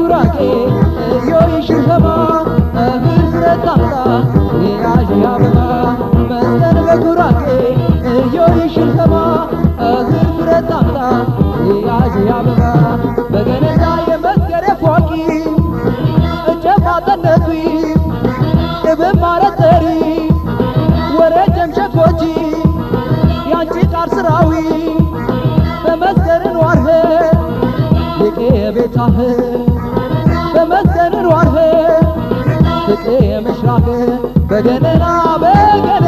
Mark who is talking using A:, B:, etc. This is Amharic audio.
A: በጉራጌ እዮይሽኸማ ፍርፍረታምታ ያዥ አበባ መስቀል በጉራጌ እዮይሽኸማ ፍርፍረታምታ ያዥ አበባ በገነታ የመስገረ ፎቂ እጨፋጠነቱ እብማረተሪ ወረጀም ሸኮቺ ያንቺ ቃር ስራዊ በመስገርን ዋርኸ ልቄ ቤታህ በመስገርን ዋርኸ ልቄ የምሽራህ በገነና በገነ